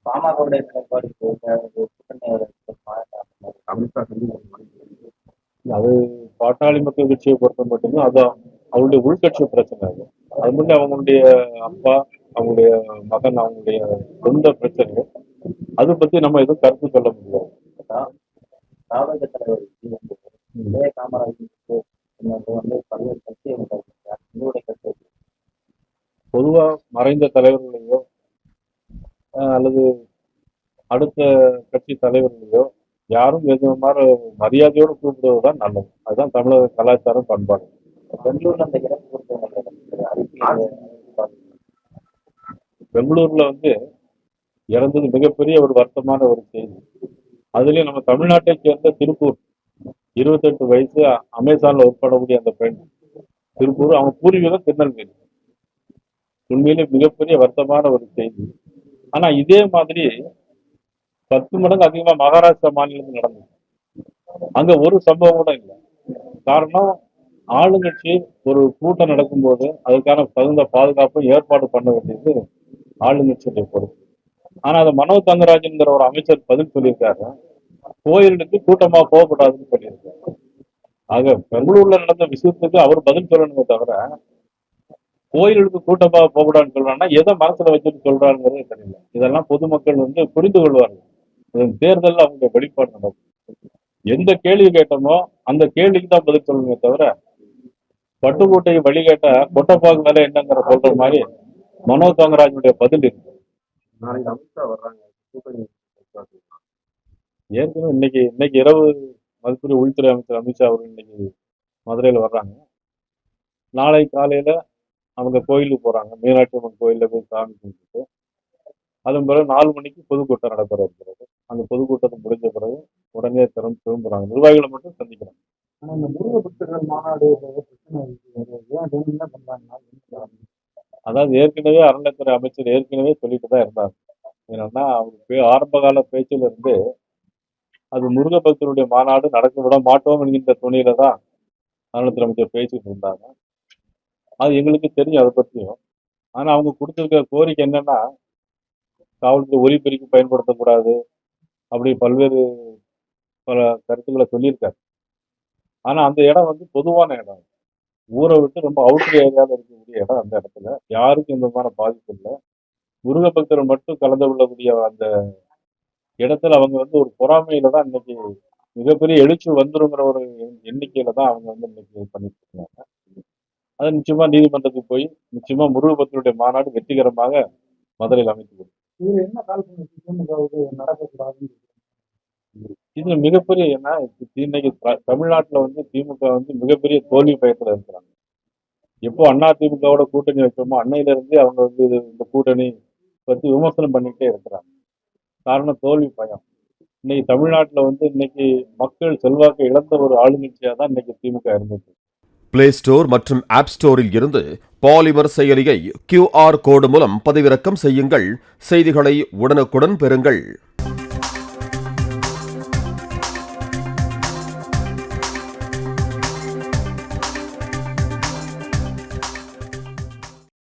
பாமகவுடைய நிலைப்பாடு கூட்டணி அமித்ஷா அது பாட்டாளி மக்கள் கட்சியை பொறுத்த மட்டும்தான் அதான் அவங்களுடைய உள்கட்சி பிரச்சனை. அது முன்னே அவங்களுடைய அப்பா, அவங்களுடைய மகன், அவங்களுடைய சொந்த பிரச்சனை. அதை பத்தி நம்ம எதுவும் கருத்து சொல்ல முடியாது. திராவிட தலைவர் இதே காமராஜர் பல்வேறு கட்சி பொதுவா மறைந்த தலைவர்களையோ அல்லது அடுத்த கட்சி தலைவர்களையோ யாரும் மாதிரி மரியாதையோடு கூப்பிடுவதுதான் நல்லது. அதுதான் தமிழக கலாச்சாரம், பண்பாடு. பெங்களூர்ல அந்த பெங்களூர்ல இறந்தது மிகப்பெரிய ஒரு வருத்தமான ஒரு செய்தி. அதுலயும் நம்ம தமிழ்நாட்டை சேர்ந்த திருப்பூர் 28 வயசு அமேசான்ல ஒர்க் பண்ணக்கூடிய அந்த பெண், திருப்பூர், அவங்க பூர்வீகம் திருநெல்வேலி. உண்மையிலே மிகப்பெரிய வருத்தமான ஒரு செய்தி. ஆனா இதே மாதிரி 10 மடங்கு அதிகமா மகாராஷ்டிரா மாநிலத்தில் நடந்தது. அங்க ஒரு சம்பவம் கூட இல்லை. காரணம், ஆளுங்கட்சி ஒரு கூட்டம் நடக்கும்போது அதுக்கான தகுந்த பாதுகாப்பு ஏற்பாடு பண்ண வேண்டியது ஆளுங்கட்சியுடைய பொறுப்பு. ஆனா அதை மனோஜ் தங்கராஜன்கிற ஒரு அமைச்சர் பதில் சொல்லியிருக்காரு, கோயிலுக்கு கூட்டமா போகக்கூடாதுன்னு சொல்லியிருக்காரு. ஆக பெங்களூர்ல நடந்த விஷயத்துக்கு அவர் பதில் சொல்லணுமே தவிர கோயிலுக்கு கூட்டமா போகக்கூடாதுன்னு சொல்றாங்கன்னா எதை மனசுல வச்சுட்டு சொல்றாங்கிறது தெரியல. இதெல்லாம் பொதுமக்கள் புரிந்து கொள்வார்கள். தேர்தல் அவங்களுடைய வெளிப்பாடு நடக்கும். எந்த கேள்வி கேட்டோமோ அந்த கேள்விக்கு தான் பதில் சொல்லணுமே தவிர பட்டுக்கோட்டையை வழிகேட்ட கொட்டப்பாக்கு வேலை என்னங்கிற சொல்ற மாதிரி மனோஜ் தங்கராஜனுடைய பதில் இருக்கு. நாளைக்கு அமித்ஷா வர்றாங்க, ஏற்கனவே இன்னைக்கு இரவு மதிப்புரிய உள்துறை அமைச்சர் அமித்ஷா அவர்கள் இன்னைக்கு மதுரையில் வர்றாங்க. நாளை காலையில அவங்க கோயிலுக்கு போறாங்க. மீனாட்சி அம்மன் கோயில்ல போய் சாமி கும்பிட்டு அதன் பிறகு 4 மணிக்கு பொதுக்கூட்டம் நடைபெற இருக்கிறது. அந்த பொதுக்கூட்டத்தை முடிஞ்ச பிறகு உடனே திரும்புறாங்க. நிர்வாகிகளை மட்டும் சந்திக்கிறாங்க. ஆனா இந்த முருக பக்தர்கள் மாநாடு அதாவது ஏற்கனவே அறநிலைத்துறை அமைச்சர் ஏற்கனவே சொல்லிட்டு தான் இருந்தாங்க. என்னன்னா, அவங்க ஆரம்ப கால பேச்சில இருந்து அது முருக பக்தருடைய மாநாடு நடக்க விட மாட்டோம் என்கின்ற துணியில தான் அறநிலைத்துறை அமைச்சர் பேசிட்டு இருந்தாங்க. அது எங்களுக்கு தெரியும் அதை பற்றியும். ஆனா அவங்க கொடுத்திருக்கிற கோரிக்கை என்னன்னா, காவல்துறை ஒலிபெருக்கி பயன்படுத்தக்கூடாது, அப்படி பல கருத்துக்களை சொல்லியிருக்காரு. ஆனா அந்த இடம் பொதுவான இடம், ஊரை விட்டு ரொம்ப அவுட்டர் ஏரியாவில் இருக்கக்கூடிய இடம். அந்த இடத்துல யாருக்கும் எந்த விதமான பாதிப்பு இல்லை. முருக பக்தர் மட்டும் கலந்து கொள்ளக்கூடிய அந்த இடத்துல அவங்க ஒரு பொறாமையில தான் இன்னைக்கு மிகப்பெரிய எழுச்சி வந்துருங்கிற ஒரு எண்ணிக்கையில தான் அவங்க இன்னைக்கு பண்ணிட்டு இருக்காங்க. அது நிச்சயமா நீதிமன்றத்துக்கு போய் நிச்சயமா முருக பக்தருடைய மாநாடு வெற்றிகரமாக மதுரையில் அமைத்து கொடுக்கும். இதுல மிகப்பெரிய ஏன்னா இன்னைக்கு தமிழ்நாட்டுல திமுக மிகப்பெரிய தோல்வி பயத்துல இருக்கிறாங்க. எப்போ அண்ணா திமுகவோட கூட்டணி வச்சோமோ அன்னையில இருந்து அவங்க இந்த கூட்டணி பத்தி விமர்சனம் பண்ணிட்டே இருக்கிறாங்க. காரணம் தோல்வி பயம். இன்னைக்கு தமிழ்நாட்டுல இன்னைக்கு மக்கள் செல்வாக்கு இழந்த ஒரு ஆளுங்கட்சியா தான் இன்னைக்கு திமுக இருந்துச்சு. பிளே ஸ்டோர் மற்றும் ஆப் ஸ்டோரில் இருந்து பாலிமர் செயலியை QR கோடு மூலம் பதிவிறக்கம் செய்யுங்கள். செய்திகளை உடனுக்குடன் பெறுங்கள்.